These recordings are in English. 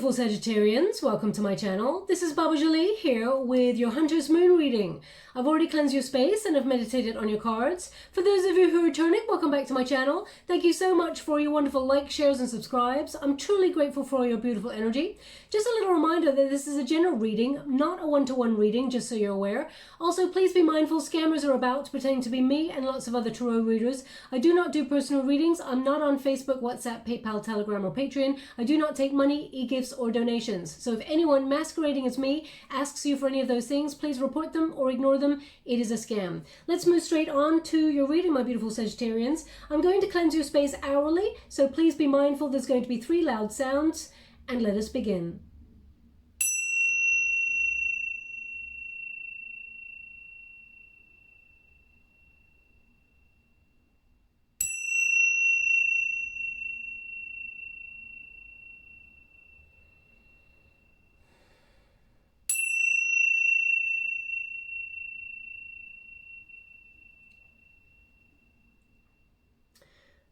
beautiful Sagittarians, welcome to my channel. This is Baba Jolie here with your Hunter's Moon reading. I've already cleansed your space and have meditated on your cards. For those of you who are returning, welcome back to my channel. Thank you so much for your wonderful likes, shares and subscribes. I'm truly grateful for all your beautiful energy. Just a little reminder that this is a general reading, not a one-to-one reading, just so you're aware. Also, please be mindful scammers are about, pretending to be me and lots of other tarot readers. I do not do personal readings. I'm not on Facebook, WhatsApp, PayPal, Telegram or Patreon. I do not take money, e-gifts or donations. So if anyone masquerading as me asks you for any of those things, please report them or ignore them. It is a scam. Let's move straight on to your reading, my beautiful Sagittarians. I'm going to cleanse your space hourly, so please be mindful. There's going to be 3 loud sounds, and let us begin.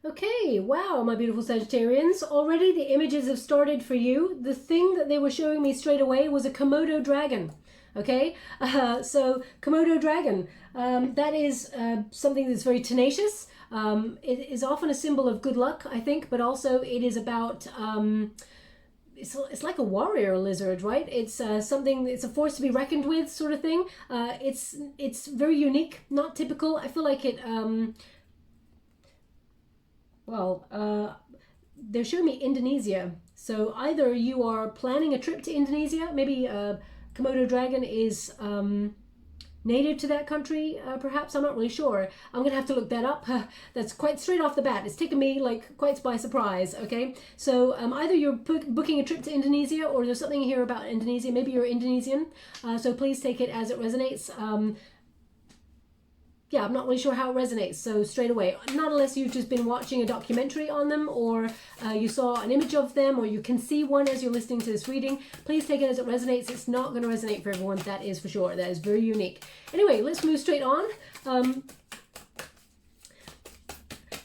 Okay, wow, my beautiful Sagittarians. Already the images have started for you. The thing that they were showing me straight away was a Komodo dragon. Okay, so Komodo dragon, that is something that's very tenacious. It is often a symbol of good luck, I think, but also it is about... It's like a warrior lizard, right? It's something, it's a force to be reckoned with sort of thing. It's very unique, not typical. I feel like it... they're showing me Indonesia. So either you are planning a trip to Indonesia, maybe Komodo dragon is native to that country, perhaps, I'm not really sure. I'm gonna have to look that up. That's quite straight off the bat. It's taken me like quite by surprise, okay? So either you're booking a trip to Indonesia or there's something here about Indonesia. Maybe you're Indonesian, so please take it as it resonates. Yeah, I'm not really sure how it resonates, so straight away, not unless you've just been watching a documentary on them or you saw an image of them or you can see one as you're listening to this reading. Please take it as it resonates. It's not going to resonate for everyone, that is for sure. That is very unique. Anyway, let's move straight on.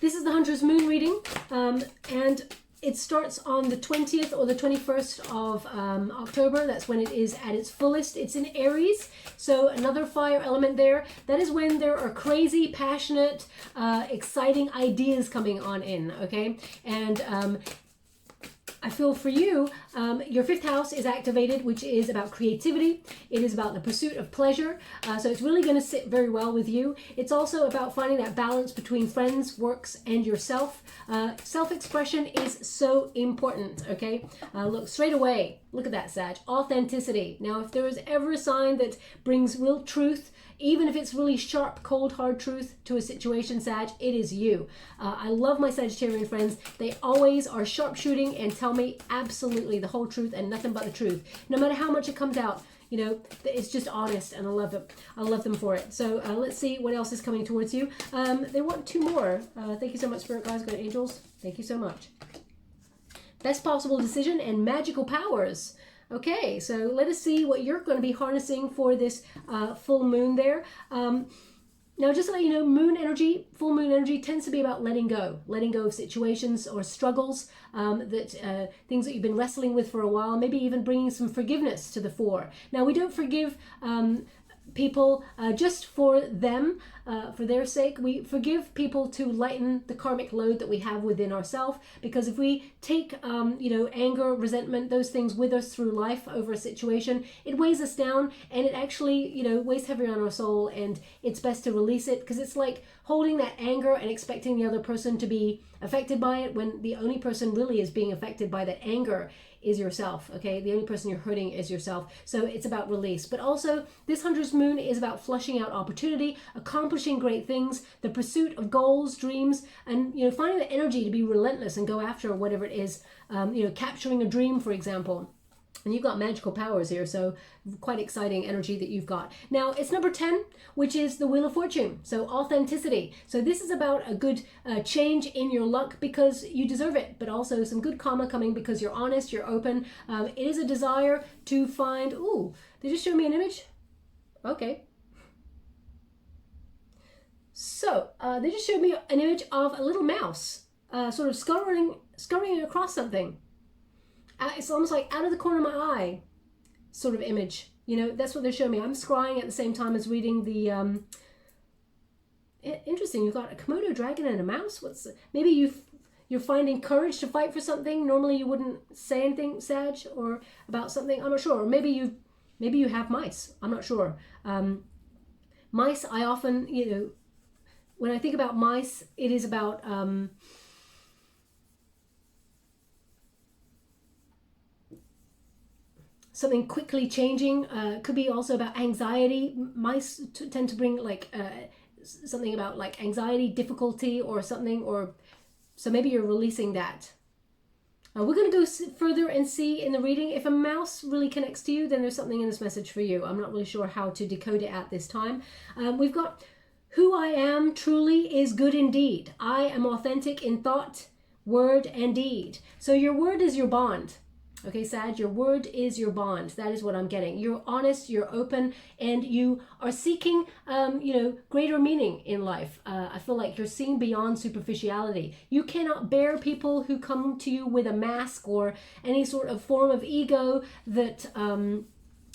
This is the Hunter's Moon reading, and it starts on the 20th or the 21st of October. That's when it is at its fullest. It's in Aries, so another fire element there. That is when there are crazy, passionate, exciting ideas coming on in, okay? And I feel for you, your 5th house is activated, which is about creativity. It is about the pursuit of pleasure. So it's really going to sit very well with you. It's also about finding that balance between friends, works, and yourself. Self-expression is so important, okay? Look, straight away, look at that, Sag. Authenticity. Now, if there is ever a sign that brings real truth, even if it's really sharp, cold, hard truth to a situation, Sag, it is you. I love my Sagittarian friends. They always are sharpshooting and tell me absolutely the whole truth and nothing but the truth. No matter how much it comes out, you know, it's just honest, and I love it. I love them for it. So let's see what else is coming towards you. They want 2 more. Thank you so much, Spirit Guides, Good Angels. Thank you so much. Best possible decision and magical powers. Okay, so let us see what you're going to be harnessing for this full moon there. Now, just to let you know, moon energy, full moon energy tends to be about letting go of situations or struggles, things that you've been wrestling with for a while, maybe even bringing some forgiveness to the fore. Now, we don't forgive people just for them, for their sake. We forgive people to lighten the karmic load that we have within ourselves, because if we take you know, anger, resentment, those things with us through life over a situation, it weighs us down, and it actually, you know, weighs heavier on our soul, and it's best to release it, because it's like holding that anger and expecting the other person to be affected by it when the only person really is being affected by that anger is yourself, okay? The only person you're hurting is yourself. So it's about release. But also, this Hunter's Moon is about flushing out opportunity, accomplishing great things, the pursuit of goals, dreams, and, you know, finding the energy to be relentless and go after whatever it is, you know, capturing a dream, for example. And you've got magical powers here, so quite exciting energy that you've got. Now, it's number 10, which is the Wheel of Fortune, so authenticity. So this is about a good change in your luck because you deserve it, but also some good karma coming because you're honest, you're open. It is a desire to find... Ooh, they just showed me an image? Okay. So, they just showed me an image of a little mouse sort of scurrying across something. it's almost like out of the corner of my eye sort of image. You know, that's what they're showing me. I'm scrying at the same time as reading the interesting. You've got a Komodo dragon and a mouse. Maybe you're finding courage to fight for something. Normally you wouldn't say anything, Sag, or about something. I'm not sure. Or maybe you have mice. I'm not sure. Mice, I often, you know, when I think about mice, it is about something quickly changing. Could be also about anxiety. Mice tend to bring like something about like anxiety, difficulty, or something, or so maybe you're releasing that. We're going to go further and see in the reading. If a mouse really connects to you, then there's something in this message for you. I'm not really sure how to decode it at this time. We've got, who I am truly is good indeed. I am authentic in thought, word, and deed. So your word is your bond. Okay, Sag, your word is your bond. That is what I'm getting. You're honest, you're open, and you are seeking, you know, greater meaning in life. I feel like you're seeing beyond superficiality. You cannot bear people who come to you with a mask or any sort of form of ego that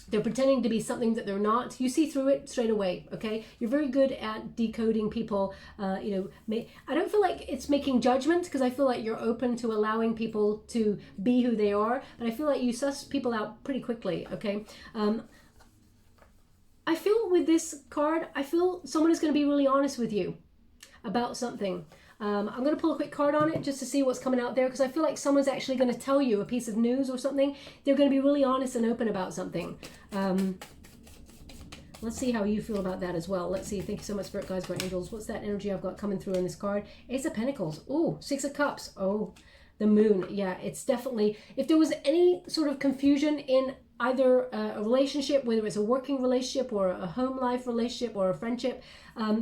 they're pretending to be something that they're not. You see through it straight away, okay? You're very good at decoding people. You know, I don't feel like it's making judgment, because I feel like you're open to allowing people to be who they are, but I feel like you suss people out pretty quickly, okay? I feel with this card, I feel someone is going to be really honest with you about something. I'm going to pull a quick card on it just to see what's coming out there, because I feel like someone's actually going to tell you a piece of news or something. They're going to be really honest and open about something. Let's see how you feel about that as well. Let's see. Thank you so much, Spirit Guides, Great Angels. What's that energy I've got coming through in this card? Ace of Pentacles. Oh, Six of Cups. Oh, the Moon. Yeah, it's definitely, if there was any sort of confusion in either a relationship, whether it's a working relationship or a home life relationship or a friendship,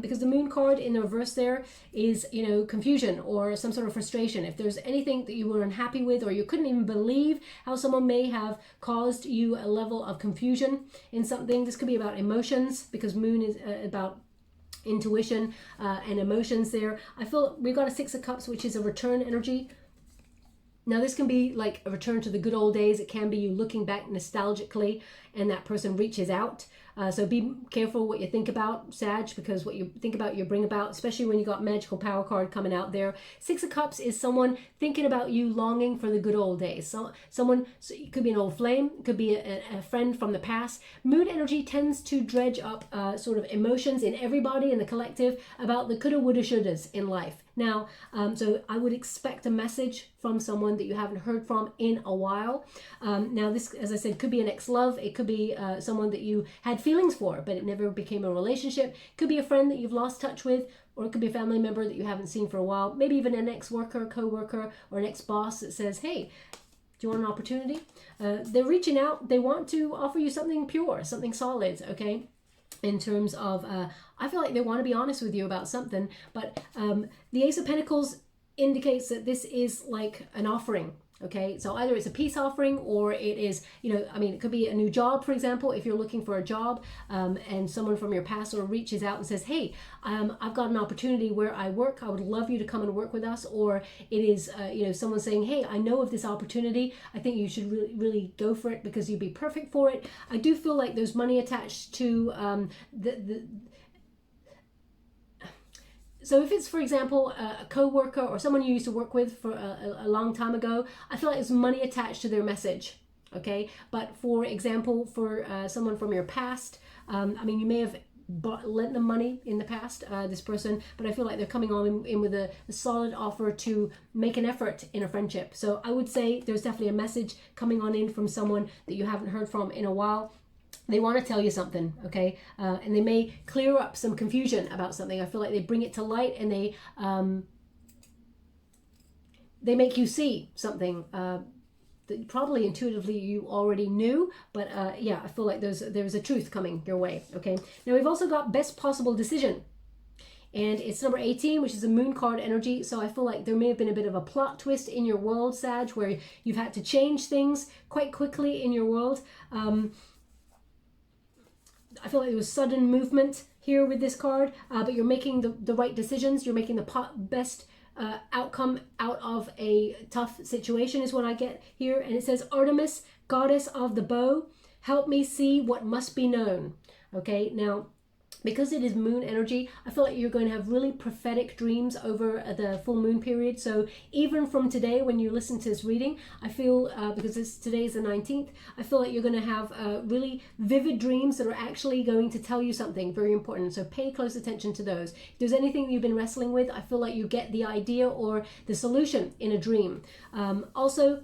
because the Moon card in the reverse there is, you know, confusion or some sort of frustration. If there's anything that you were unhappy with, or you couldn't even believe how someone may have caused you a level of confusion in something, this could be about emotions, because Moon is about intuition and emotions there. I feel we've got a Six of Cups, which is a return energy. Now, this can be like a return to the good old days. It can be you looking back nostalgically and that person reaches out. So be careful what you think about, Sag, because what you think about, you bring about, especially when you got Magical Power card coming out there. Six of Cups is someone thinking about you, longing for the good old days. So it could be an old flame, it could be a friend from the past. Moon energy tends to dredge up sort of emotions in everybody in the collective about the coulda, woulda, shouldas in life. Now, so I would expect a message from someone that you haven't heard from in a while. Now, this, as I said, could be an ex-love. It could be someone that you had feelings for, but it never became a relationship. It could be a friend that you've lost touch with, or it could be a family member that you haven't seen for a while. Maybe even an ex-worker, co-worker, or an ex-boss that says, hey, do you want an opportunity? They're reaching out. They want to offer you something pure, something solid, okay? In terms of, I feel like they want to be honest with you about something, but the Ace of Pentacles indicates that this is like an offering, okay? So either it's a peace offering, or it is, you know, I mean, it could be a new job, for example, if you're looking for a job, and someone from your past sort of reaches out and says, hey, I've got an opportunity where I work. I would love you to come and work with us. Or it is, you know, someone saying, hey, I know of this opportunity. I think you should really, really go for it because you'd be perfect for it. I do feel like there's money attached to so if it's, for example, a co-worker or someone you used to work with for a long time ago, I feel like there's money attached to their message, okay? But for example, for someone from your past, I mean, you may have lent them money in the past, this person, but I feel like they're coming on in with a solid offer to make an effort in a friendship. So I would say there's definitely a message coming on in from someone that you haven't heard from in a while. They want to tell you something, okay? And they may clear up some confusion about something. I feel like they bring it to light, and they make you see something that probably intuitively you already knew, but yeah, I feel like there's a truth coming your way, okay? Now we've also got Best Possible Decision, and it's number 18, which is a Moon card energy. So I feel like there may have been a bit of a plot twist in your world, Sag, where you've had to change things quite quickly in your world. I feel like there was sudden movement here with this card, but you're making the right decisions. You're making the best outcome out of a tough situation is what I get here. And it says, Artemis, goddess of the bow, help me see what must be known. Okay, now, because it is moon energy, I feel like you're going to have really prophetic dreams over the full moon period. So even from today, when you listen to this reading, I feel, because today is the 19th, I feel like you're going to have really vivid dreams that are actually going to tell you something very important. So pay close attention to those. If there's anything you've been wrestling with, I feel like you get the idea or the solution in a dream. Also,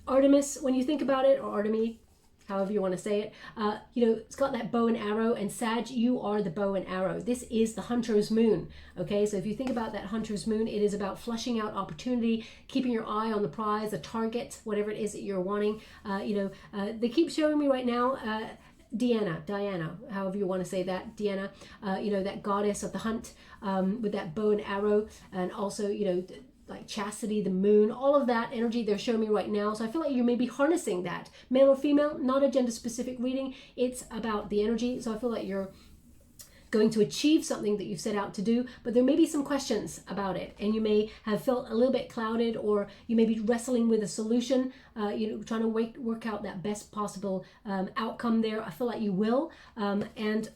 Artemis, when you think about it, or Artemis, however you want to say it, you know, it's got that bow and arrow, and Sag, you are the bow and arrow. This is the hunter's moon. Okay, so if you think about that hunter's moon, it is about flushing out opportunity, keeping your eye on the prize, the target, whatever it is that you're wanting. You know, they keep showing me right now, Diana, however you want to say that, Diana, you know, that goddess of the hunt, with that bow and arrow, and also, you know, like chastity, the moon, all of that energy they're showing me right now. So I feel like you may be harnessing that, male or female, not a gender specific reading. It's about the energy. So I feel like you're going to achieve something that you've set out to do, but there may be some questions about it, and you may have felt a little bit clouded, or you may be wrestling with a solution, you know, trying to work out that best possible outcome there. I feel like you will, and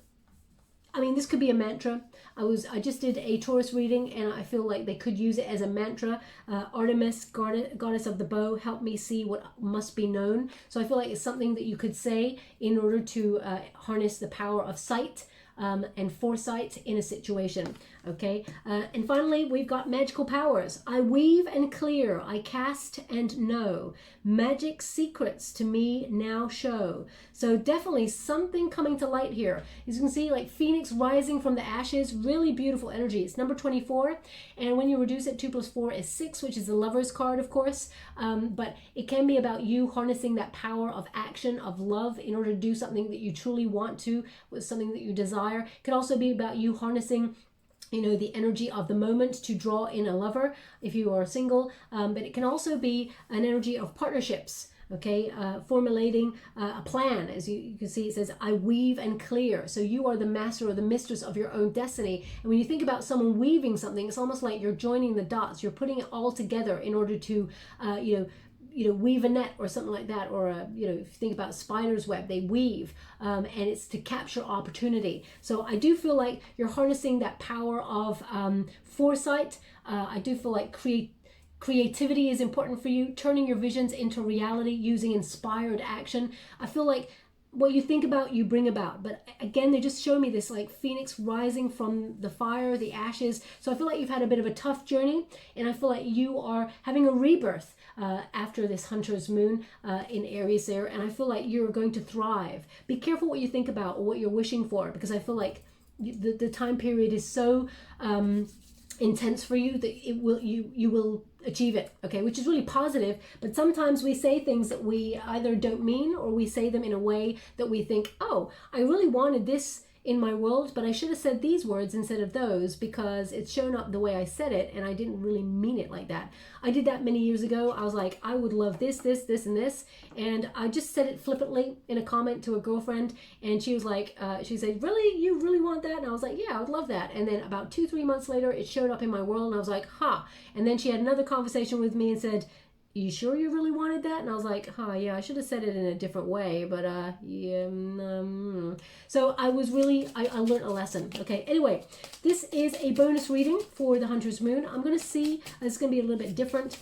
I mean, this could be a mantra. I just did a Taurus reading, and I feel like they could use it as a mantra. Artemis, goddess of the bow, help me see what must be known. So I feel like it's something that you could say in order to harness the power of sight and foresight in a situation. Okay, and finally we've got magical powers. I weave and clear, I cast and know, magic secrets to me now show. So definitely something coming to light here. As you can see, like phoenix rising from the ashes, really beautiful energy. It's number 24, and when you reduce it, 2 plus 4 is 6, which is the Lover's card, of course, but it can be about you harnessing that power of action, of love, in order to do something that you truly want to, with something that you desire. It could also be about you harnessing, you know, the energy of the moment to draw in a lover if you are single, but it can also be an energy of partnerships. Okay, formulating a plan. As you can see, it says, I weave and clear. So you are the master or the mistress of your own destiny. And when you think about someone weaving something, it's almost like you're joining the dots. You're putting it all together in order to, you know, weave a net or something like that. Or, you know, if you think about spider's web, they weave, and it's to capture opportunity. So I do feel like you're harnessing that power of foresight. I do feel like creativity is important for you, turning your visions into reality using inspired action. I feel like what you think about, you bring about. But again, they just show me this like phoenix rising from the fire, the ashes. So I feel like you've had a bit of a tough journey, and I feel like you are having a rebirth after this hunter's moon in Aries there, and I feel like you're going to thrive. Be careful what you think about or what you're wishing for, because I feel like the time period is so intense for you that you will achieve it, okay, which is really positive. But sometimes we say things that we either don't mean, or we say them in a way that we think, oh, I really wanted this in my world, but I should have said these words instead of those, because it's shown up the way I said it and I didn't really mean it like that. I did that many years ago. I was like, I would love this, this, this, and this, and I just said it flippantly in a comment to a girlfriend, and she was like, she said, really, you really want that? And I was like, yeah, I would love that. And then about 2-3 months later, it showed up in my world, and I was like, huh. And then she had another conversation with me and said, you sure you really wanted that? And I was like, yeah, I should have said it in a different way, but yeah. So I was really, I learned a lesson. Okay, anyway, this is a bonus reading for the Hunter's Moon. I'm going to see, it's going to be a little bit different.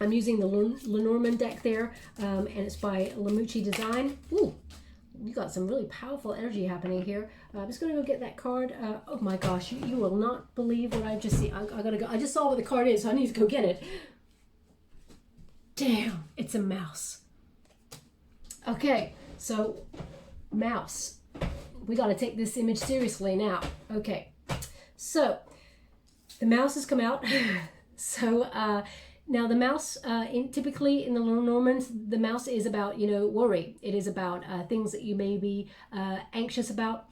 I'm using the Lenormand deck there, and it's by MUCI Design. Ooh, you got some really powerful energy happening here. I'm just going to go get that card. Oh my gosh, you will not believe what I just see. I got to go. I just saw what the card is, so I need to go get it. Damn, it's a mouse. Okay, so mouse. We got to take this image seriously now. Okay, so the mouse has come out. So now the mouse, typically in the Lenormand, the mouse is about, you know, worry. It is about things that you may be anxious about.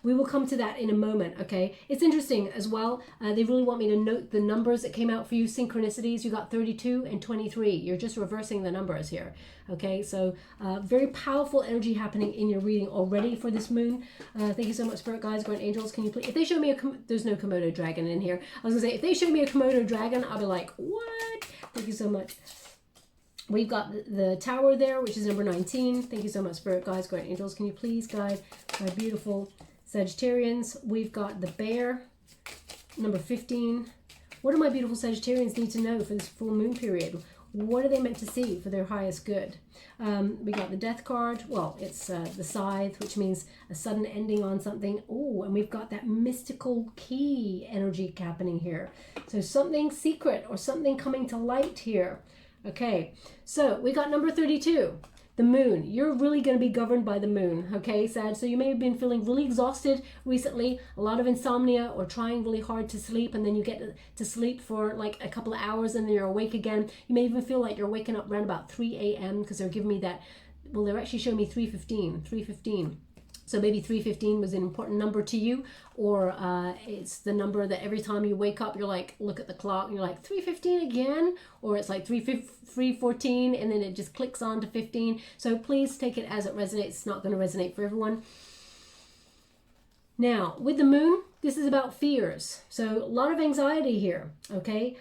We will come to that in a moment, okay? It's interesting as well. They really want me to note the numbers that came out for you, synchronicities. You got 32 and 23. You're just reversing the numbers here, okay? So very powerful energy happening in your reading already for this moon. Thank you so much, Spirit Guides, Guardian Angels. Can you please, if they show me there's no Komodo dragon in here. I was gonna say, if they show me a Komodo dragon, I'll be like, what? Thank you so much. We've got the tower there, which is number 19. Thank you so much, Spirit Guides, Guardian Angels. Can you please guide my beautiful Sagittarians? We've got the bear, number 15. What do my beautiful Sagittarians need to know for this full moon period? What are they meant to see for their highest good? We got the death card. Well, it's the scythe, which means a sudden ending on something. Oh, and we've got that mystical key energy happening here. So something secret or something coming to light here. Okay, so we got number 32, the moon. You're really going to be governed by the moon, okay, Sag? So you may have been feeling really exhausted recently, a lot of insomnia, or trying really hard to sleep, and then you get to sleep for like a couple of hours and then you're awake again. You may even feel like you're waking up around about 3 a.m. because they're giving me that, well, they're actually showing me 3:15. So maybe 3:15 was an important number to you, or it's the number that every time you wake up, you're like, look at the clock, and you're like, 3:15 again? Or it's like 3:14, and then it just clicks on to 15. So please take it as it resonates. It's not going to resonate for everyone. Now, with the moon, this is about fears. So a lot of anxiety here, okay?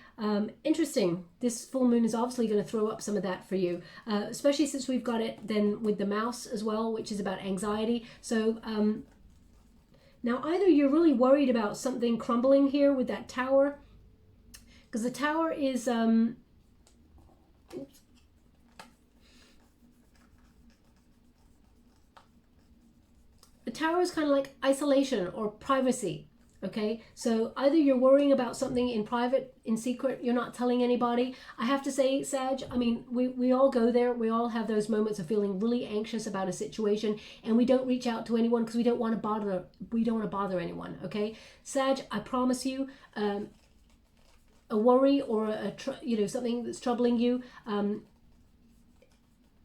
Interesting. This full moon is obviously going to throw up some of that for you, especially since we've got it then with the mouse as well, which is about anxiety. So now either you're really worried about something crumbling here with that tower, because the tower is... The tower is kind of like isolation or privacy, okay? So either you're worrying about something in private, in secret, you're not telling anybody. I have to say, Sag, I mean, we all go there. We all have those moments of feeling really anxious about a situation, and we don't reach out to anyone because we don't want to bother anyone, okay? Sag, I promise you, a worry or something that's troubling you,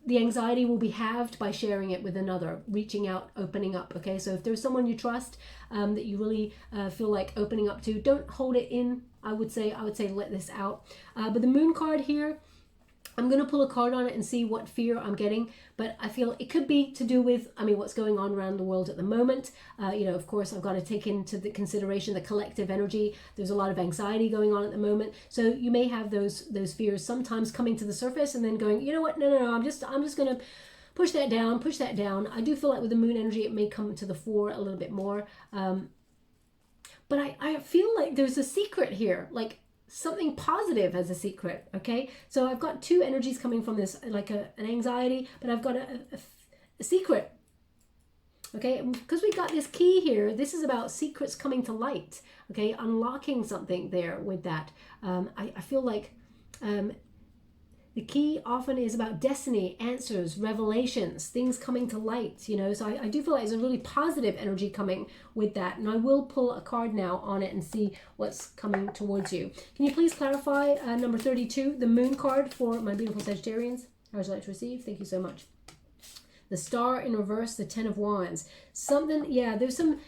the anxiety will be halved by sharing it with another, reaching out, opening up, okay? So if there's someone you trust that you really feel like opening up to, don't hold it in. I would say let this out. But the moon card here, I'm going to pull a card on it and see what fear I'm getting, but I feel it could be to do with, I mean, what's going on around the world at the moment. Of course, I've got to take into the consideration the collective energy. There's a lot of anxiety going on at the moment. So you may have those fears sometimes coming to the surface and then going, you know what, no, I'm just going to push that down. I do feel like with the moon energy, it may come to the fore a little bit more. But I feel like there's a secret here, like something positive as a secret, okay? So I've got two energies coming from this, like an anxiety, but I've got a secret, okay? Because we got this key here, this is about secrets coming to light, okay? Unlocking something there with that. I feel like the key often is about destiny, answers, revelations, things coming to light, So I do feel like there's a really positive energy coming with that. And I will pull a card now on it and see what's coming towards you. Can you please clarify number 32, the moon card for my beautiful Sagittarians? How would you like to receive? Thank you so much. The star in reverse, the 10 of wands. Something, yeah, there's some...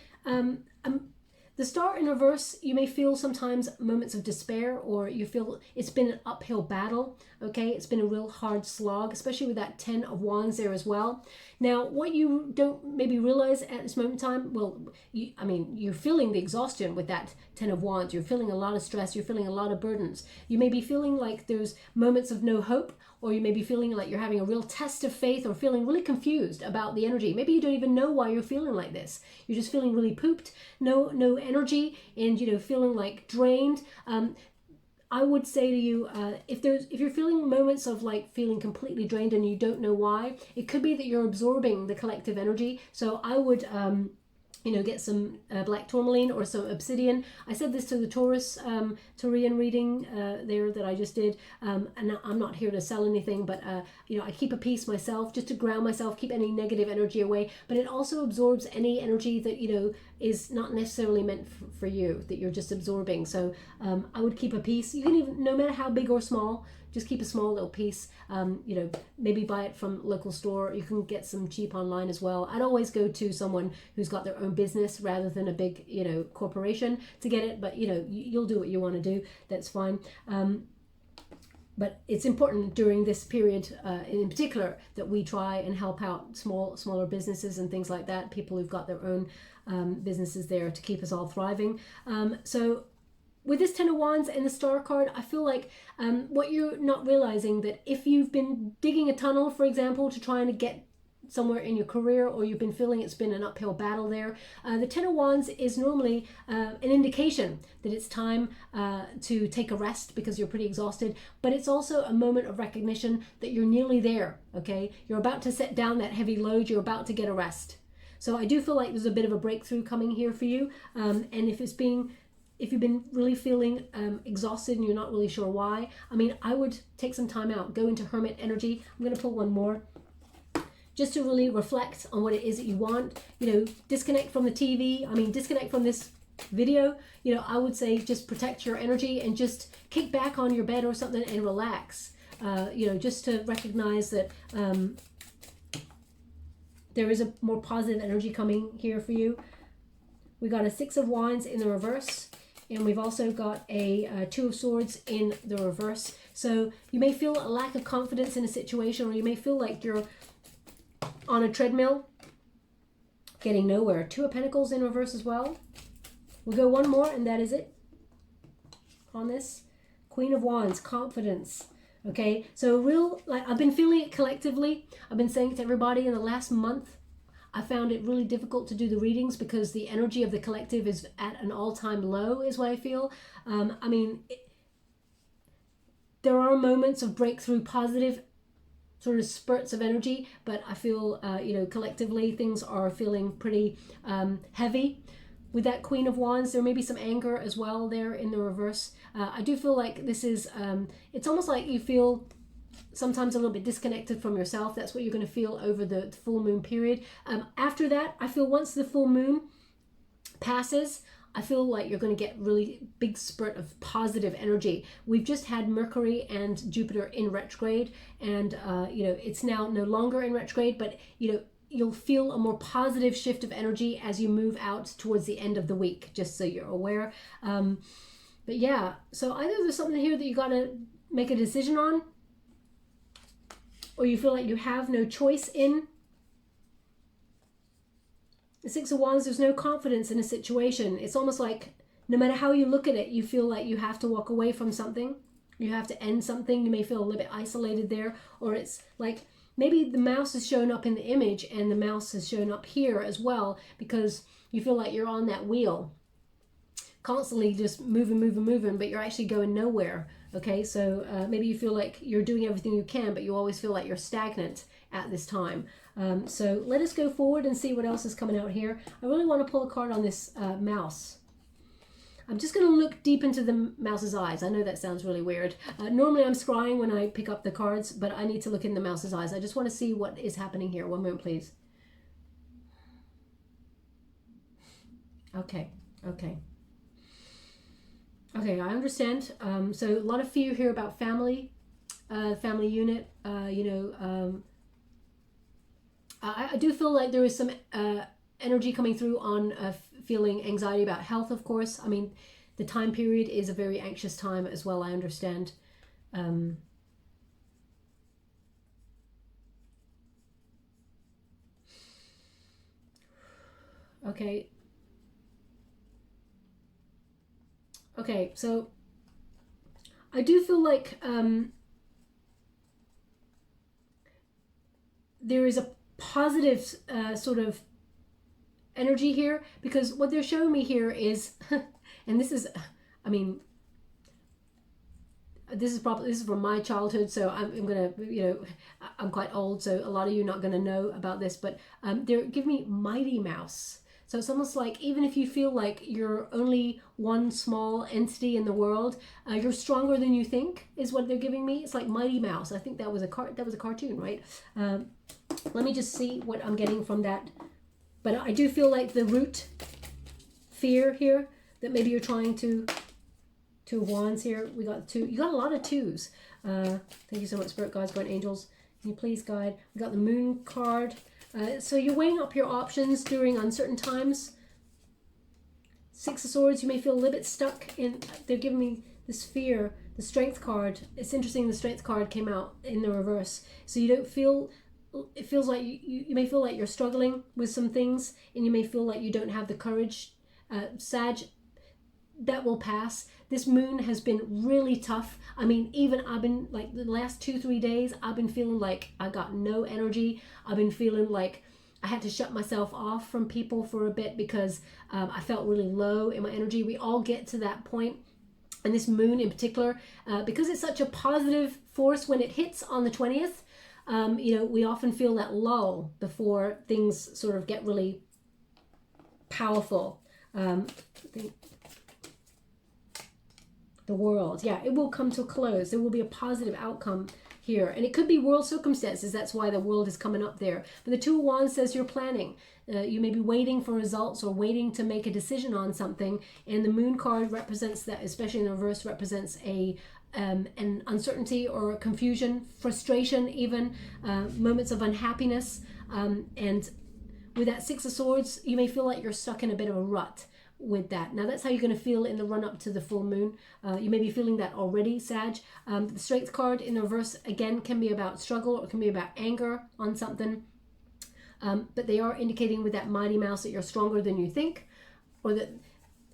The star in reverse, you may feel sometimes moments of despair, or you feel it's been an uphill battle, okay? It's been a real hard slog, especially with that 10 of wands there as well. Now, what you don't maybe realize at this moment in time, well, you're feeling the exhaustion with that 10 of wands. You're feeling a lot of stress. You're feeling a lot of burdens. You may be feeling like there's moments of no hope, or you may be feeling like you're having a real test of faith, or feeling really confused about the energy. Maybe you don't even know why you're feeling like this. You're just feeling really pooped, no energy, and feeling like drained. I would say to you, if you're feeling moments of like feeling completely drained and you don't know why, it could be that you're absorbing the collective energy. So I would get some black tourmaline or some obsidian. I said this to the Taurian reading there that I just did, and I'm not here to sell anything, but I keep a piece myself just to ground myself, keep any negative energy away, but it also absorbs any energy that is not necessarily meant for you, that you're just absorbing. So I would keep a piece. You can even, no matter how big or small, just keep a small little piece. You know, maybe buy it from local store. You can get some cheap online as well. I'd always go to someone who's got their own business rather than a big, you know, corporation to get it. But, you know, you'll do what you want to do. That's fine. But it's important during this period in particular that we try and help out smaller businesses and things like that, people who've got their own businesses there, to keep us all thriving. So with this Ten of Wands and the Star card, I feel like what you're not realizing, that if you've been digging a tunnel, for example, to try and get somewhere in your career, or you've been feeling it's been an uphill battle there, the Ten of Wands is normally an indication that it's time to take a rest because you're pretty exhausted, but it's also a moment of recognition that you're nearly there, okay? You're about to set down that heavy load, you're about to get a rest. So I do feel like there's a bit of a breakthrough coming here for you, and if you've been really feeling exhausted and you're not really sure why, I mean, I would take some time out, go into Hermit energy. I'm going to pull one more, just to really reflect on what it is that you want. You know, disconnect from the TV. I mean, disconnect from this video. You know, I would say just protect your energy and just kick back on your bed or something and relax. You know, just to recognize that there is a more positive energy coming here for you. We got a Six of Wands in the reverse, and we've also got a Two of Swords in the reverse. So you may feel a lack of confidence in a situation, or you may feel like you're on a treadmill getting nowhere. Two of Pentacles in reverse as well. We'll go one more and that is it on this. Queen of Wands, confidence. Okay, so like I've been feeling it collectively. I've been saying it to everybody in the last month. I found it really difficult to do the readings because the energy of the collective is at an all-time low, is what I feel. I mean, there are moments of breakthrough, positive sort of spurts of energy, but I feel, you know, collectively things are feeling pretty heavy. With that Queen of Wands, there may be some anger as well there in the reverse. I do feel like this is, it's almost like you feel sometimes a little bit disconnected from yourself. That's what you're going to feel over the full moon period. After that, I feel once the full moon passes, I feel like you're going to get really big spurt of positive energy. We've just had Mercury and Jupiter in retrograde, and you know, it's now no longer in retrograde, but you know, you'll feel a more positive shift of energy as you move out towards the end of the week, just so you're aware. But yeah, so either there's something here that you got to make a decision on, or you feel like you have no choice in. The Six of Wands, there's no confidence in a situation. It's almost like no matter how you look at it, you feel like you have to walk away from something. You have to end something. You may feel a little bit isolated there, or it's like maybe the mouse has shown up in the image and the mouse has shown up here as well, because you feel like you're on that wheel constantly just moving, but you're actually going nowhere. Okay, so maybe you feel like you're doing everything you can, but you always feel like you're stagnant at this time. So let us go forward and see what else is coming out here. I really want to pull a card on this mouse. I'm just going to look deep into the mouse's eyes. I know that sounds really weird. Normally I'm scrying when I pick up the cards, but I need to look in the mouse's eyes. I just want to see what is happening here. One moment, please. Okay. Okay, I understand. So a lot of fear here about family, family unit. You know, I do feel like there is some energy coming through on feeling anxiety about health, of course. I mean, the time period is a very anxious time as well, I understand. Okay. Okay, so I do feel like there is a positive sort of energy here, because what they're showing me here is, and this is, I mean, this is from my childhood, so I'm gonna, you know, I'm quite old, so a lot of you are not gonna know about this, but they're giving me Mighty Mouse. So it's almost like even if you feel like you're only one small entity in the world, you're stronger than you think, is what they're giving me. It's like Mighty Mouse. I think that was a cartoon, right? Let me just see what I'm getting from that. But I do feel like the root fear here, that maybe you're trying to, Two of Wands here. We got two. You got a lot of twos. Thank you so much, Spirit Guides, Guardian Angels. Can you please guide? We got the Moon card. So you're weighing up your options during uncertain times. Six of Swords, you may feel a little bit stuck in. They're giving me this fear. The Strength card. It's interesting the Strength card came out in the reverse. So you don't feel, it feels like you may feel like you're struggling with some things, and you may feel like you don't have the courage. Sag, that will pass. This moon has been really tough. I mean, even I've been like the last 2-3 days, I've been feeling like I got no energy. I've been feeling like I had to shut myself off from people for a bit because I felt really low in my energy. We all get to that point. And this moon in particular, because it's such a positive force when it hits on the 20th, you know, we often feel that lull before things sort of get really powerful. The World, yeah, it will come to a close. There will be a positive outcome here, and it could be world circumstances. That's why the World is coming up there. But the Two of Wands says you're planning. You may be waiting for results or waiting to make a decision on something, and the Moon card represents that, especially in the reverse, represents an uncertainty or a confusion, frustration, even moments of unhappiness. And with that Six of Swords, you may feel like you're stuck in a bit of a rut with that. Now that's how you're going to feel in the run up to the full moon. You may be feeling that already, Sag. The Strength card in the reverse again can be about struggle, or it can be about anger on something. But they are indicating with that Mighty Mouse that you're stronger than you think, or that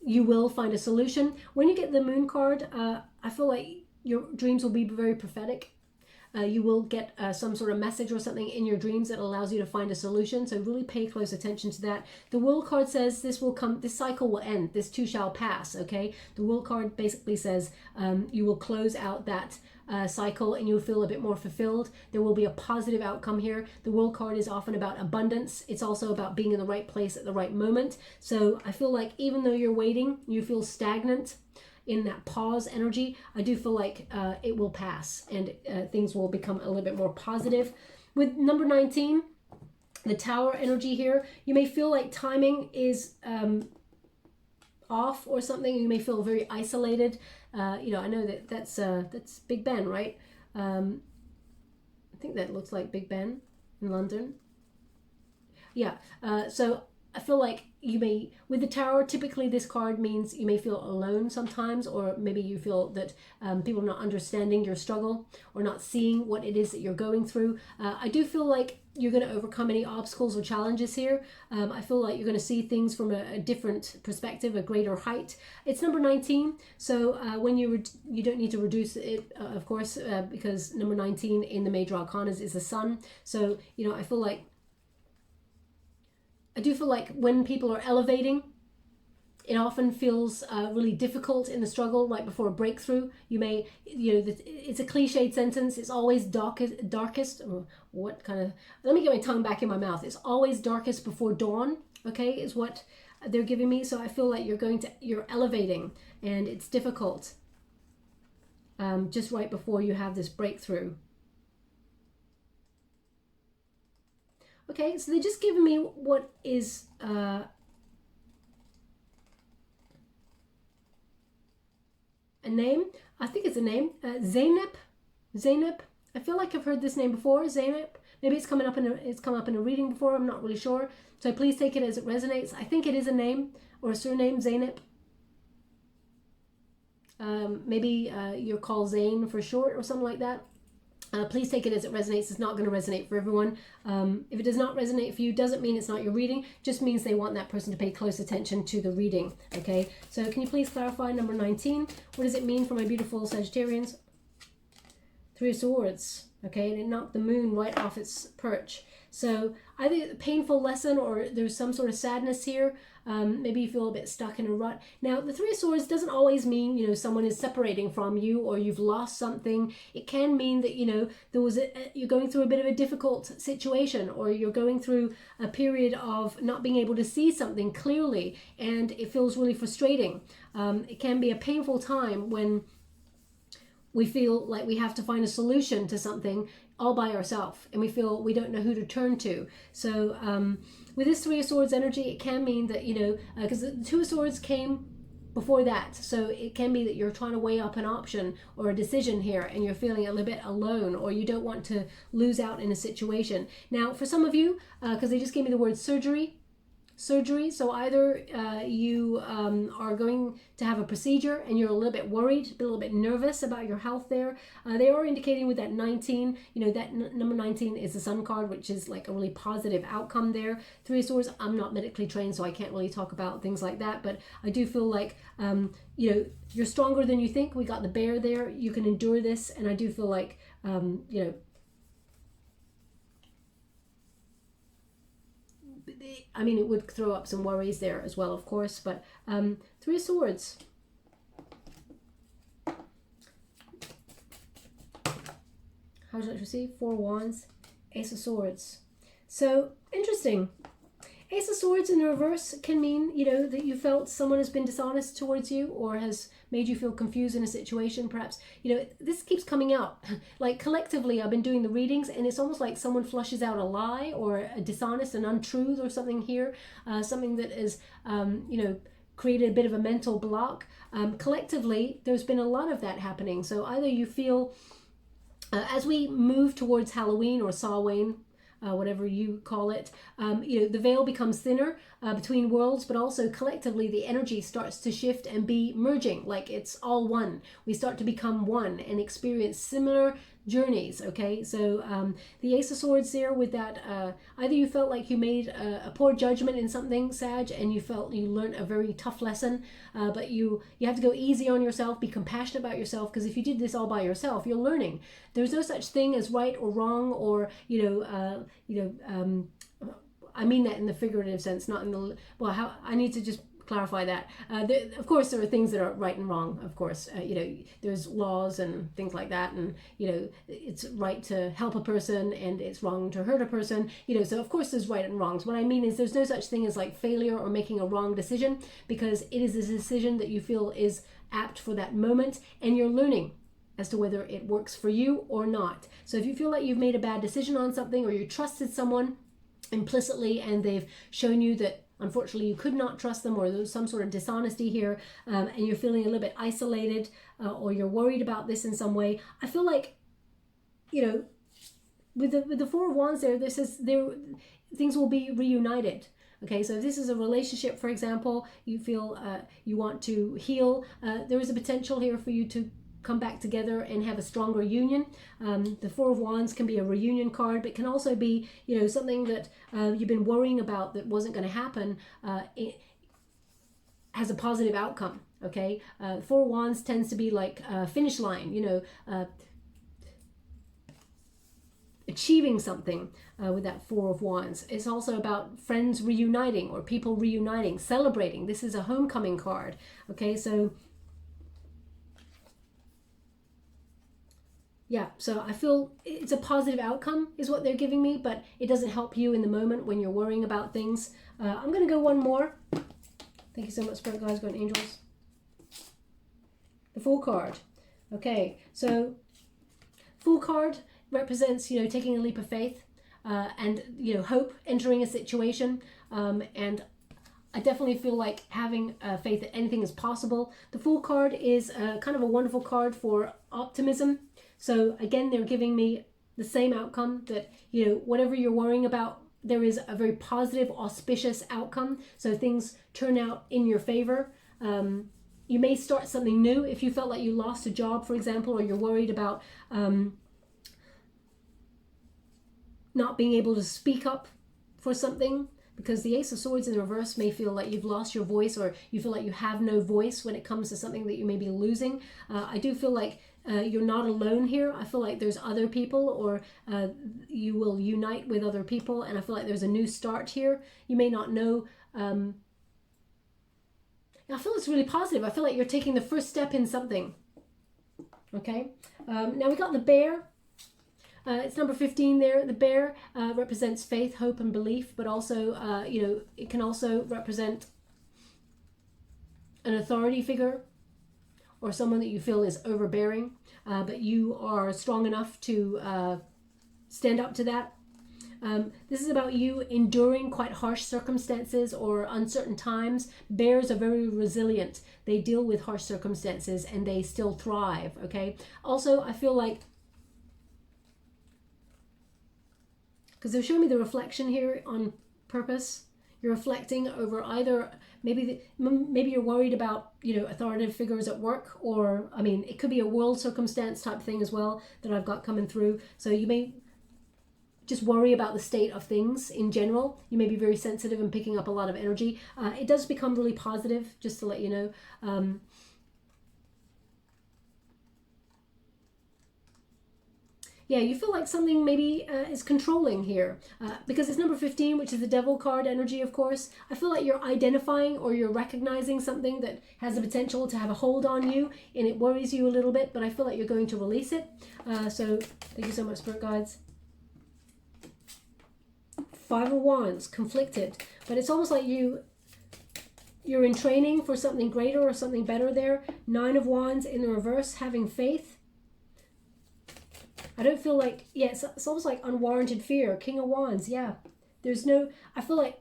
you will find a solution. When you get the Moon card, I feel like your dreams will be very prophetic. You will get some sort of message or something in your dreams that allows you to find a solution. So really pay close attention to that. The World card says this will come, this cycle will end. This too shall pass. Okay. The World card basically says you will close out that cycle and you'll feel a bit more fulfilled. There will be a positive outcome here. The World card is often about abundance. It's also about being in the right place at the right moment. So I feel like even though you're waiting, you feel stagnant in that pause energy, I do feel like it will pass and things will become a little bit more positive. With number 19, the Tower energy here, you may feel like timing is off or something. You may feel very isolated. You know, I know that's Big Ben, right? I think that looks like Big Ben in London. Yeah, so I feel like you may, with the Tower, typically this card means you may feel alone sometimes, or maybe you feel that people are not understanding your struggle or not seeing what it is that you're going through. I do feel like you're going to overcome any obstacles or challenges here. I feel like you're going to see things from a different perspective, a greater height. It's number 19, so when you don't need to reduce it, of course, because number 19 in the major arcanas is the Sun. So, you know, I do feel like when people are elevating, it often feels really difficult in the struggle right before a breakthrough. You may, you know, it's a cliched sentence. It's always darkest. Or what kind of? Let me get my tongue back in my mouth. It's always darkest before dawn. Okay, is what they're giving me. So I feel like you're elevating, and it's difficult. Just right before you have this breakthrough. Okay, so they're just giving me what is a name. I think it's a name. Zeynep. I feel like I've heard this name before. Zeynep. Maybe it's come up in a reading before. I'm not really sure. So please take it as it resonates. I think it is a name or a surname, Zeynep. Maybe you're called Zane for short or something like that. Please take it as it resonates. It's not going to resonate for everyone. If it does not resonate for you, doesn't mean it's not your reading. Just means they want that person to pay close attention to the reading. Okay, so can you please clarify number 19? What does it mean for my beautiful Sagittarians? Three of Swords. Okay, and it knocked the moon right off its perch. So either a painful lesson or there's some sort of sadness here. Maybe you feel a bit stuck in a rut. Now, the Three of Swords doesn't always mean, you know, someone is separating from you or you've lost something. It can mean that, you know, you're going through a bit of a difficult situation, or you're going through a period of not being able to see something clearly, and it feels really frustrating. It can be a painful time when we feel like we have to find a solution to something all by ourselves, and we feel we don't know who to turn to. So with this Three of Swords energy, it can mean that, you know, because the Two of Swords came before that. So it can be that you're trying to weigh up an option or a decision here, and you're feeling a little bit alone, or you don't want to lose out in a situation. Now, for some of you, because they just gave me the word surgery, so either you are going to have a procedure and you're a little bit worried, a little bit nervous about your health there. They are indicating with that 19, you know, that number 19 is the Sun card, which is like a really positive outcome there. Three of Swords, I'm not medically trained, so I can't really talk about things like that, but I do feel like, you know, you're stronger than you think. We got the Bear there. You can endure this, and I do feel like, you know, I mean, it would throw up some worries there as well, of course, but Three of Swords. How does that receive? Four of Wands, Ace of Swords. So, interesting. Ace of Swords in the reverse can mean, you know, that you felt someone has been dishonest towards you or has made you feel confused in a situation, perhaps. You know, this keeps coming out. Like, collectively, I've been doing the readings, and it's almost like someone flushes out a lie or a dishonest, an untruth or something here, something that is, you know, created a bit of a mental block. Collectively, there's been a lot of that happening. So either you feel, as we move towards Halloween or Samhain, whatever you call it, you know, the veil becomes thinner between worlds, but also collectively the energy starts to shift and be merging, like it's all one. We start to become one and experience similar journeys. Okay, so the Ace of Swords there with that, either you felt like you made a poor judgment in something, Sag, and you felt you learned a very tough lesson, but you have to go easy on yourself, be compassionate about yourself, because if you did this all by yourself, you're learning. There's no such thing as right or wrong, or I mean that in the figurative sense, not in the, well, how I need to just clarify that. Of course, there are things that are right and wrong. Of course, you know, there's laws and things like that, and you know, it's right to help a person and it's wrong to hurt a person. You know, so of course there's right and wrongs. What I mean is there's no such thing as like failure or making a wrong decision, because it is a decision that you feel is apt for that moment, and you're learning as to whether it works for you or not. So if you feel like you've made a bad decision on something, or you trusted someone implicitly and they've shown you that unfortunately you could not trust them, or there's some sort of dishonesty here, and you're feeling a little bit isolated, or you're worried about this in some way, I feel like, you know, with the Four of Wands there, this is there, things will be reunited. Okay, so if this is a relationship, for example, you feel you want to heal, there is a potential here for you to come back together and have a stronger union. The Four of Wands can be a reunion card, but can also be, you know, something that you've been worrying about that wasn't going to happen. It has a positive outcome. Okay, Four of Wands tends to be like a finish line, you know, achieving something with that Four of Wands. It's also about friends reuniting or people reuniting, celebrating. This is a homecoming card. Okay, so yeah, so I feel it's a positive outcome is what they're giving me, but it doesn't help you in the moment when you're worrying about things. I'm going to go one more. Thank you so much, Spirit Guides, Guardian Angels. The Fool card. Okay, so Fool card represents, you know, taking a leap of faith and, you know, hope, entering a situation. And I definitely feel like having faith that anything is possible. The Fool card is kind of a wonderful card for optimism. So again, they're giving me the same outcome, that, you know, whatever you're worrying about, there is a very positive, auspicious outcome. So things turn out in your favor. You may start something new if you felt like you lost a job, for example, or you're worried about not being able to speak up for something, because the Ace of Swords in the reverse may feel like you've lost your voice, or you feel like you have no voice when it comes to something that you may be losing. I do feel like you're not alone here. I feel like there's other people, or you will unite with other people, and I feel like there's a new start here. You may not know. I feel it's really positive. I feel like you're taking the first step in something. Okay. Now we got the Bear. It's number 15 there. The Bear represents faith, hope, and belief, but also, you know, it can also represent an authority figure, or someone that you feel is overbearing, but you are strong enough to stand up to that. This is about you enduring quite harsh circumstances or uncertain times. Bears are very resilient. They deal with harsh circumstances and they still thrive, okay? Also, I feel like, because they're showing me the reflection here on purpose. You're reflecting over either maybe you're worried about, you know, authoritative figures at work, or I mean, it could be a world circumstance type thing as well that I've got coming through. So you may just worry about the state of things in general. You may be very sensitive and picking up a lot of energy. It does become really positive, just to let you know. Yeah, you feel like something maybe is controlling here because it's number 15, which is the devil card energy, of course. I feel like you're identifying or you're recognizing something that has the potential to have a hold on you, and it worries you a little bit, but I feel like you're going to release it. So thank you so much, Spirit Guides. 5 of Wands, conflicted, but it's almost like you're in training for something greater or something better there. 9 of Wands in the reverse, having faith. I don't feel like, yeah, it's almost like unwarranted fear. King of Wands, yeah. There's no, I feel like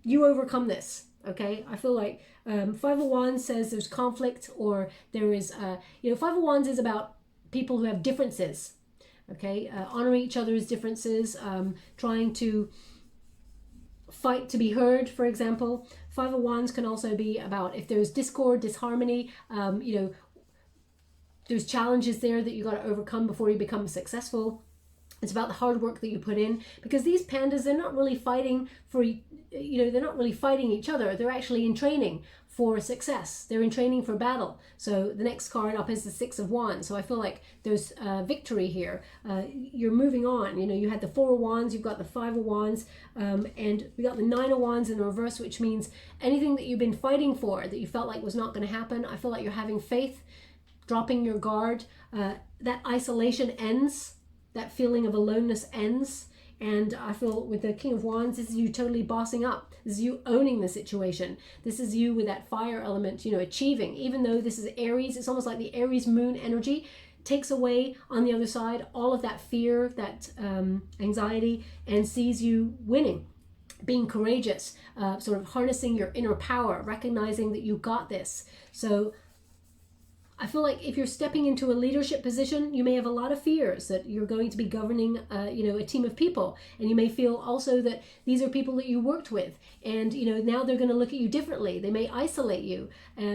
you overcome this, okay? I feel like 5 of Wands says there's conflict, or there is, you know, 5 of Wands is about people who have differences, okay? Honoring each other's differences, trying to fight to be heard, for example. 5 of Wands can also be about if there's discord, disharmony, you know, there's challenges there that you got to overcome before you become successful. It's about the hard work that you put in, because these pandas, they're not really fighting for, you know, they're not really fighting each other. They're actually in training for success. They're in training for battle. So the next card up is the 6 of Wands. So I feel like there's victory here. You're moving on. You know, you had the 4 of Wands, you've got the 5 of Wands, and we got the 9 of Wands in the reverse, which means anything that you've been fighting for that you felt like was not going to happen, I feel like you're having faith, dropping your guard. That isolation ends. That feeling of aloneness ends. And I feel with the King of Wands, this is you totally bossing up. This is you owning the situation. This is you with that fire element, you know, achieving. Even though this is Aries, it's almost like the Aries moon energy takes away on the other side all of that fear, that anxiety, and sees you winning, being courageous, sort of harnessing your inner power, recognizing that you got this. So I feel like if you're stepping into a leadership position, you may have a lot of fears that you're going to be governing, you know, a team of people. And you may feel also that these are people that you worked with. And, you know, now they're going to look at you differently. They may isolate you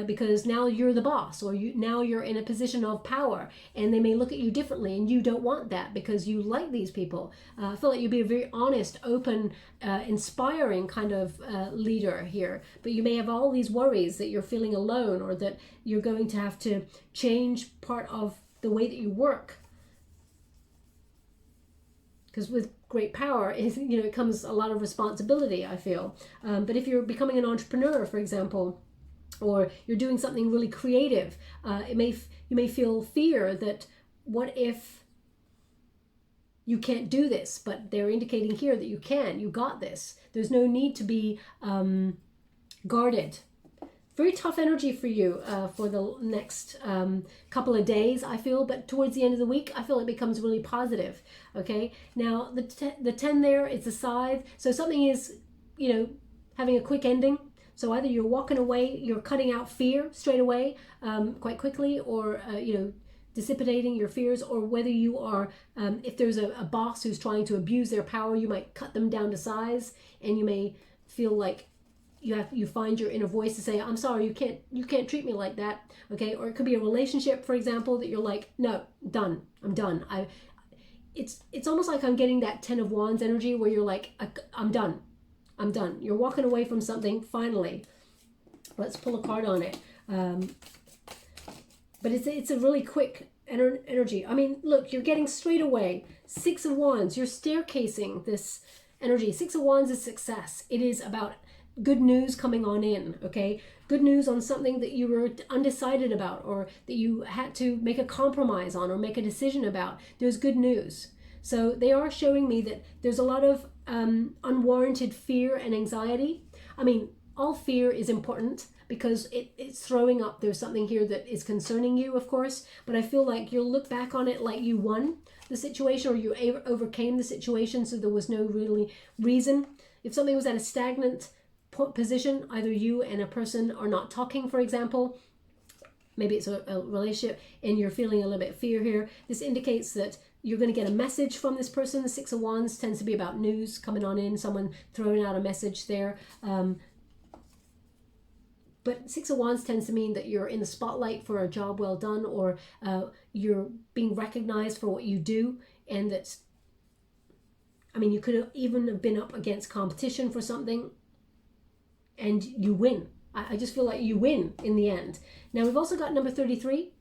because now you're the boss, or now you're in a position of power. And they may look at you differently. And you don't want that because you like these people. I feel like you'd be a very honest, open, inspiring kind of leader here. But you may have all these worries that you're feeling alone, or that you're going to have to change part of the way that you work, because with great power is, you know, it comes a lot of responsibility, I feel. But if you're becoming an entrepreneur, for example, or you're doing something really creative, you may feel fear that what if you can't do this, but they're indicating here that you can, you got this. There's no need to be guarded. Very tough energy for you for the next couple of days, I feel, but towards the end of the week, I feel it becomes really positive, okay? Now, the 10 there, it's a scythe, so something is, you know, having a quick ending. So either you're walking away, you're cutting out fear straight away, quite quickly, or, you know, dissipating your fears, or whether you are, if there's a boss who's trying to abuse their power, you might cut them down to size, and you may feel like you find your inner voice to say, I'm sorry, you can't treat me like that, okay? Or it could be a relationship, for example, that you're like, no, done, I'm done. It's almost like I'm getting that 10 of Wands energy where you're like, I'm done. You're walking away from something, finally. Let's pull a card on it. But it's a really quick energy. I mean, look, you're getting straight away. 6 of Wands, you're staircasing this energy. 6 of Wands is success. It is about good news coming on in, okay? Good news on something that you were undecided about, or that you had to make a compromise on or make a decision about. There's good news. So they are showing me that there's a lot of unwarranted fear and anxiety. I mean, all fear is important because it's throwing up. There's something here that is concerning you, of course, but I feel like you'll look back on it like you won the situation, or you overcame the situation, so there was no really reason. If something was at a stagnant position, either you and a person are not talking, for example, maybe it's a relationship and you're feeling a little bit of fear here, this indicates that you're going to get a message from this person. The Six of Wands tends to be about news coming on in, someone throwing out a message there. But Six of Wands tends to mean that you're in the spotlight for a job well done, or you're being recognized for what you do. And that's, I mean, you could have even have been up against competition for something and you win. I just feel like you win in the end. Now we've also got number 33,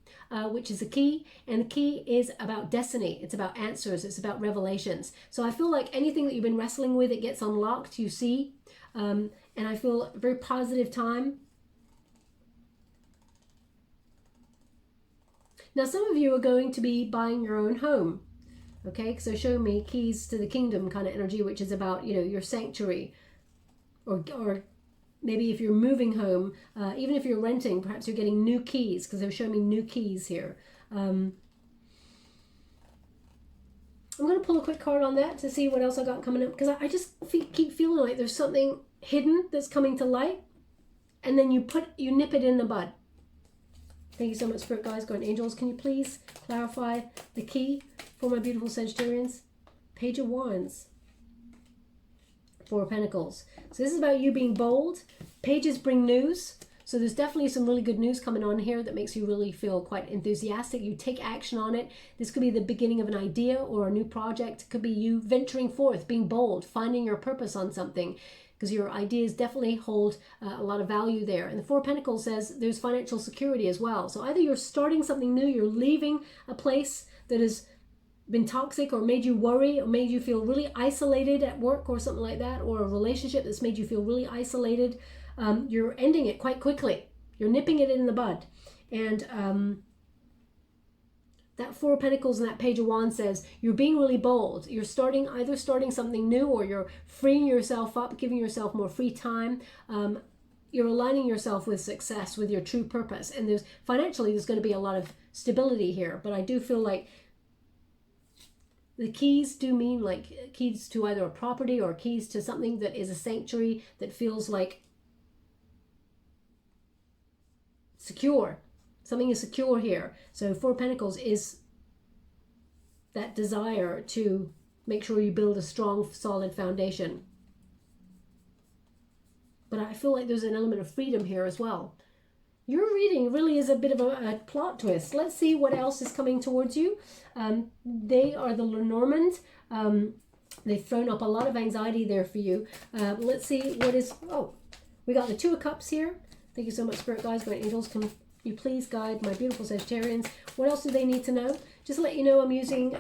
which is the key, and the key is about destiny. It's about answers. It's about revelations. So I feel like anything that you've been wrestling with, it gets unlocked, you see. And I feel a very positive time. Now some of you are going to be buying your own home. Okay, so show me keys to the kingdom kind of energy, which is about, you know, your sanctuary, or maybe if you're moving home, even if you're renting, perhaps you're getting new keys, because they're showing me new keys here. I'm going to pull a quick card on that to see what else I got coming up, because I just keep feeling like there's something hidden that's coming to light, and then you nip it in the bud. Thank you so much, Spirit Guides, Guardian Angels. Can you please clarify the key for my beautiful Sagittarians? Page of Wands. Four of Pentacles. So this is about you being bold. Pages bring news. So there's definitely some really good news coming on here that makes you really feel quite enthusiastic. You take action on it. This could be the beginning of an idea or a new project. It could be you venturing forth, being bold, finding your purpose on something, because your ideas definitely hold a lot of value there. And the Four of Pentacles says there's financial security as well. So either you're starting something new, you're leaving a place that has been toxic or made you worry or made you feel really isolated at work or something like that, or a relationship that's made you feel really isolated. You're ending it quite quickly. You're nipping it in the bud. And that Four of Pentacles and that Page of Wands says you're being really bold. You're either starting something new, or you're freeing yourself up, giving yourself more free time. You're aligning yourself with success, with your true purpose. And financially, there's going to be a lot of stability here. But I do feel like the keys do mean like keys to either a property or keys to something that is a sanctuary that feels like secure. Something is secure here. So Four of Pentacles is that desire to make sure you build a strong, solid foundation. But I feel like there's an element of freedom here as well. Your reading really is a bit of a plot twist. Let's see what else is coming towards you. They are the LENORMAND. They've thrown up a lot of anxiety there for you. Let's see what is... Oh, we got the Two of Cups here. Thank you so much, Spirit Guides, Guardian Angels. Can you please guide my beautiful Sagittarians? What else do they need to know? Just to let you know, I'm using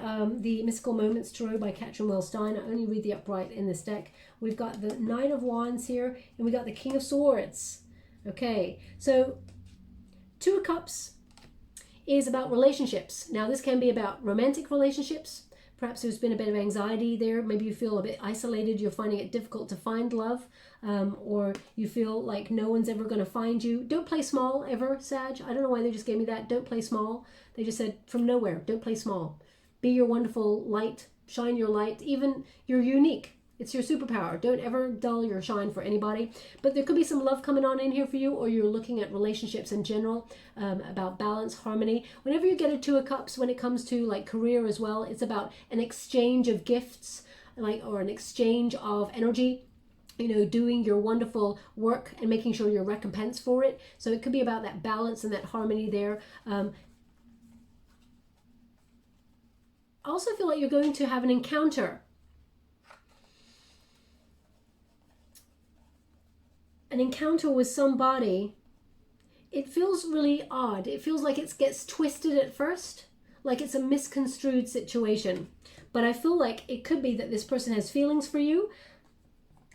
the Mystical Moments Tarot by CATRIN, WELZ, STEIN. I only read the upright in this deck. We've got the Nine of Wands here, and we got the King of Swords. Okay, so Two of Cups is about relationships. Now, this can be about romantic relationships. Perhaps there's been a bit of anxiety there. Maybe you feel a bit isolated. You're finding it difficult to find love, or you feel like no one's ever going to find you. Don't play small ever, Sag. I don't know why they just gave me that. Don't play small. They just said from nowhere, don't play small. Be your wonderful light. Shine your light. Even you're unique. It's your superpower. Don't ever dull your shine for anybody. But there could be some love coming on in here for you, or you're looking at relationships in general, about balance, harmony. Whenever you get a Two of Cups, when it comes to like career as well, it's about an exchange of gifts, or an exchange of energy. You know, doing your wonderful work and making sure you're recompensed for it. So it could be about that balance and that harmony there. I also feel like you're going to have an encounter. An encounter with somebody. It feels really odd. It feels like it gets twisted at first, like it's a misconstrued situation. But I feel like it could be that this person has feelings for you,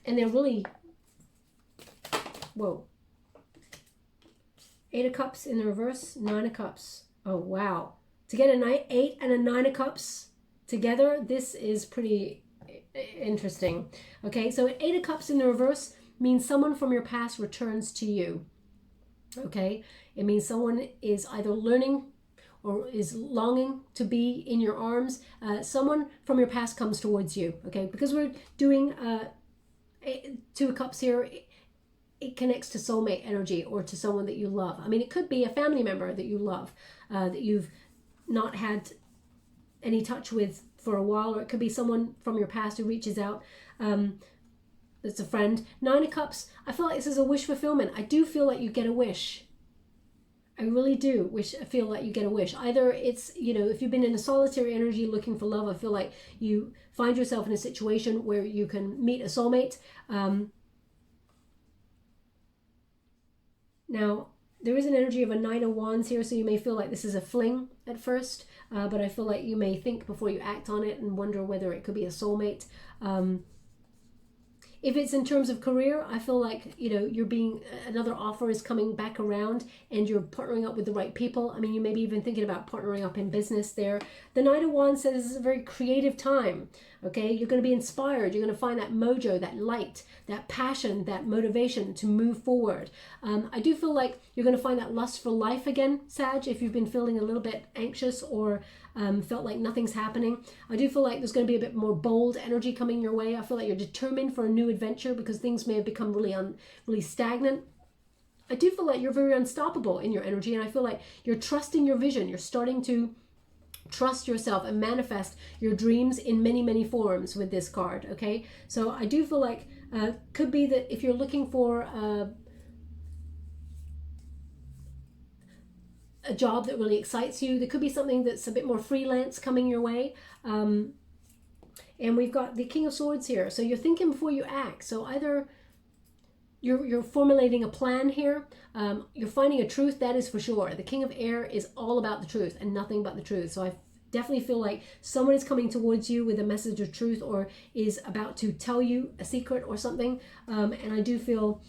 and they're really, whoa. Eight of Cups in the reverse, Nine of Cups. Oh, wow. To get an 8 and a 9 of Cups together, this is pretty interesting. Okay, so an 8 of Cups in the reverse means someone from your past returns to you. Okay, it means someone is either learning or is longing to be in your arms. Someone from your past comes towards you, okay? Because we're doing Two of Cups here, it connects to soulmate energy or to someone that you love. I mean, it could be a family member that you love, that you've not had any touch with for a while, or it could be someone from your past who reaches out. That's a friend. 9 of Cups, I feel like this is a wish fulfillment. I do feel like you get a wish. I really do feel like you get a wish. Either it's, you know, if you've been in a solitary energy looking for love, I feel like you find yourself in a situation where you can meet a soulmate. Now, there is an energy of a 9 of Wands here, so you may feel like this is a fling at first, but I feel like you may think before you act on it and wonder whether it could be a soulmate. If it's in terms of career, I feel like, you know, another offer is coming back around and you're partnering up with the right people. I mean, you may be even thinking about partnering up in business there. The Knight of Wands says this is a very creative time, okay? You're going to be inspired. You're going to find that mojo, that light, that passion, that motivation to move forward. I do feel like you're going to find that lust for life again, Sag, if you've been feeling a little bit anxious or felt like nothing's happening. I do feel like there's going to be a bit more bold energy coming your way. I feel like you're determined for a new adventure because things may have become really stagnant. I do feel like you're very unstoppable in your energy, and I feel like you're trusting your vision. You're starting to trust yourself and manifest your dreams in many, many forms with this card, okay? So I do feel like could be that if you're looking for a job that really excites you, there could be something that's a bit more freelance coming your way. And we've got the King of Swords here. So you're thinking before you act. So either you're formulating a plan here. You're finding a truth, that is for sure. The King of Air is all about the truth and nothing but the truth. So I definitely feel like someone is coming towards you with a message of truth or is about to tell you a secret or something. And I do feel,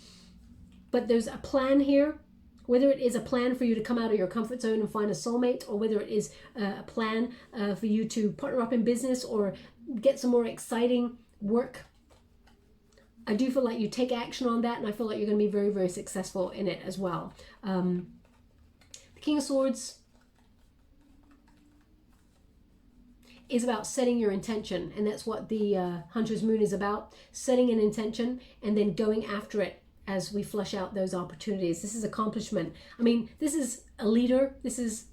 but there's a plan here. Whether it is a plan for you to come out of your comfort zone and find a soulmate, or whether it is a plan for you to partner up in business or get some more exciting work, I do feel like you take action on that, and I feel like you're going to be very, very successful in it as well. The King of Swords is about setting your intention, and that's what the Hunter's Moon is about, setting an intention and then going after it as we flush out those opportunities. This is accomplishment. I mean, this is a leader. This is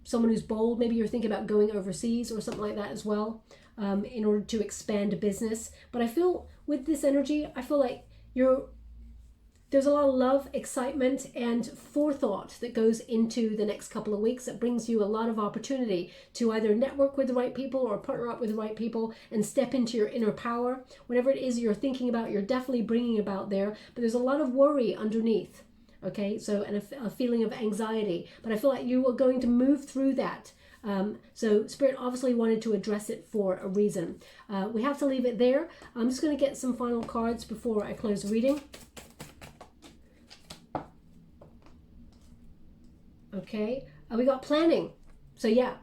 someone who's bold. Maybe you're thinking about going overseas or something like that as well, in order to expand a business. But I feel with this energy, I feel like there's a lot of love, excitement, and forethought that goes into the next couple of weeks that brings you a lot of opportunity to either network with the right people or partner up with the right people and step into your inner power. Whatever it is you're thinking about, you're definitely bringing about there. But there's a lot of worry underneath, okay? So, and a feeling of anxiety. But I feel like you are going to move through that. So Spirit obviously wanted to address it for a reason. We have to leave it there. I'm just going to get some final cards before I close the reading. Okay, we got planning. So yeah,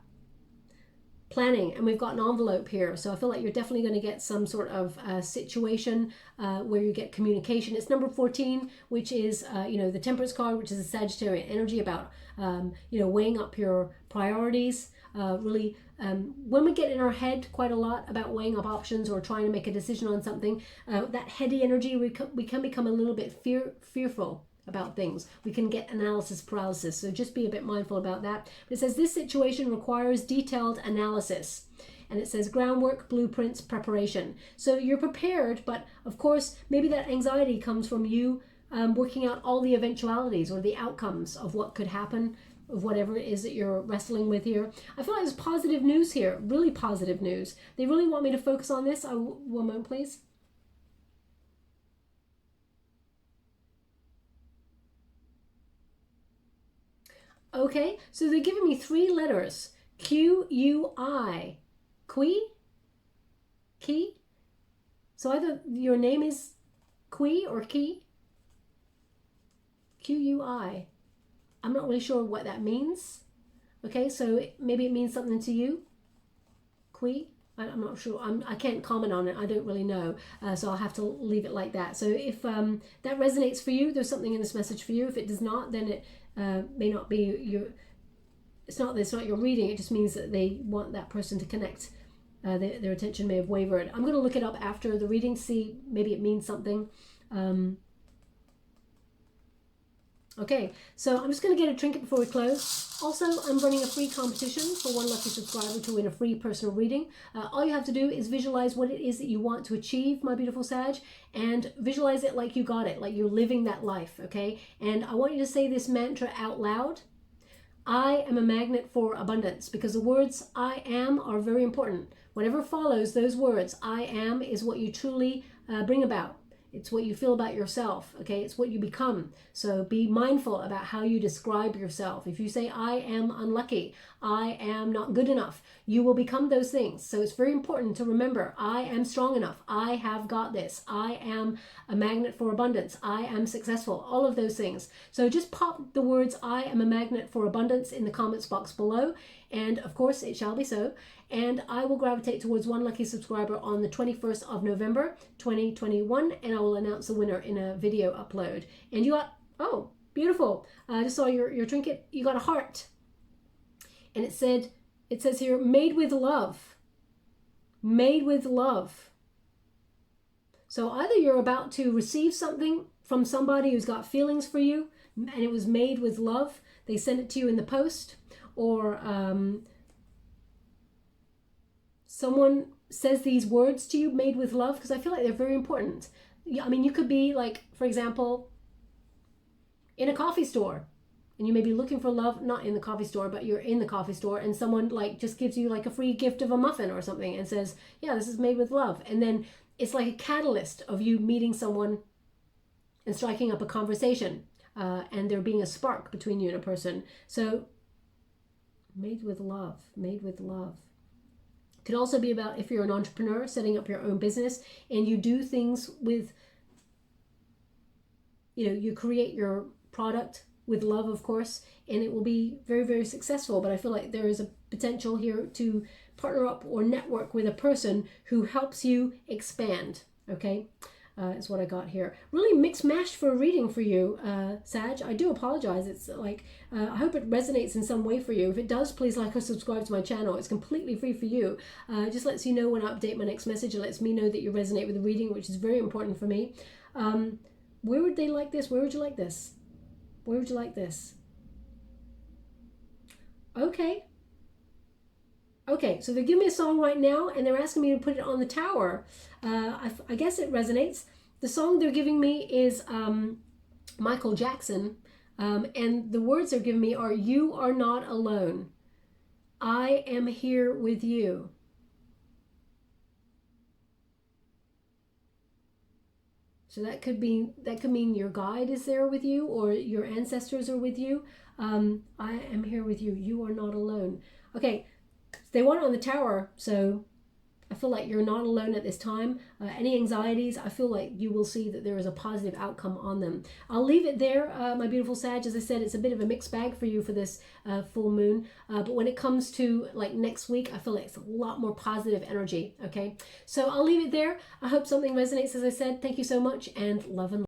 planning, and we've got an envelope here. So I feel like you're definitely going to get some sort of situation where you get communication. It's number 14, which is, you know, the Temperance card, which is a Sagittarian energy about, you know, weighing up your priorities. Really, when we get in our head quite a lot about weighing up options or trying to make a decision on something, that heady energy, we can become a little bit fearful about things. We can get analysis paralysis, so just be a bit mindful about that. But it says this situation requires detailed analysis, and it says groundwork, blueprints, preparation. So you're prepared, but of course maybe that anxiety comes from you working out all the eventualities or the outcomes of what could happen, of whatever it is that you're wrestling with here. I feel like there's positive news here, really positive news. They really want me to focus on this. One moment please. Okay, so they're giving me 3 letters. Q-U-I. Qui? Key? So either your name is Qui or Key? Q-U-I. I'm not really sure what that means. Okay, so maybe it means something to you. Qui? I'm not sure. I can't comment on it. I don't really know. So I'll have to leave it like that. So if that resonates for you, there's something in this message for you. If it does not, then it may not be it's not your reading. It just means that they want that person to connect. Their attention may have wavered. I'm going to look it up after the reading, see maybe it means something. Okay, so I'm just going to get a trinket before we close. Also, I'm running a free competition for one lucky subscriber to win a free personal reading. All you have to do is visualize what it is that you want to achieve, my beautiful Sag, and visualize it like you got it, like you're living that life, okay? And I want you to say this mantra out loud. I am a magnet for abundance, because the words I am are very important. Whatever follows those words, I am, is what you truly bring about. It's what you feel about yourself, okay? It's what you become. So be mindful about how you describe yourself. If you say, I am unlucky, I am not good enough, you will become those things. So it's very important to remember, I am strong enough. I have got this. I am a magnet for abundance. I am successful. All of those things. So just pop the words, I am a magnet for abundance, in the comments box below. And of course, it shall be so. And I will gravitate towards one lucky subscriber on the 21st of November, 2021. And I will announce the winner in a video upload. And you got, oh, beautiful. I just saw your trinket. You got a heart. And it says here, made with love. Made with love. So either you're about to receive something from somebody who's got feelings for you, and it was made with love. They sent it to you in the post, or someone says these words to you, made with love, because I feel like they're very important. I mean, you could be like, for example, in a coffee store, and you may be looking for love, not in the coffee store, but you're in the coffee store, and someone like just gives you like a free gift of a muffin or something and says, yeah, this is made with love. And then it's like a catalyst of you meeting someone and striking up a conversation, and there being a spark between you and a person. So made with love, made with love. It could also be about, if you're an entrepreneur, setting up your own business, and you do things with, you create your product with love, of course, and it will be very, very successful. But I feel like there is a potential here to partner up or network with a person who helps you expand, okay? Is what I got here. Really mixed mash for a reading for you, Sag. I do apologize. It's like, I hope it resonates in some way for you. If it does, please like or subscribe to my channel. It's completely free for you. It just lets you know when I update my next message. It lets me know that you resonate with the reading, which is very important for me. Where would they like this? Where would you like this? Where would you like this? Okay. Okay, so they're giving me a song right now, and they're asking me to put it on the tower. I guess it resonates. The song they're giving me is Michael Jackson, and the words they're giving me are, you are not alone. I am here with you. So that could mean your guide is there with you, or your ancestors are with you. I am here with you. You are not alone. Okay. They want it on the tower, so I feel like you're not alone at this time. Any anxieties, I feel like you will see that there is a positive outcome on them. I'll leave it there, my beautiful Sag. As I said, it's a bit of a mixed bag for you for this full moon. But when it comes to like next week, I feel like it's a lot more positive energy, okay? So I'll leave it there. I hope something resonates, as I said. Thank you so much, and love and light.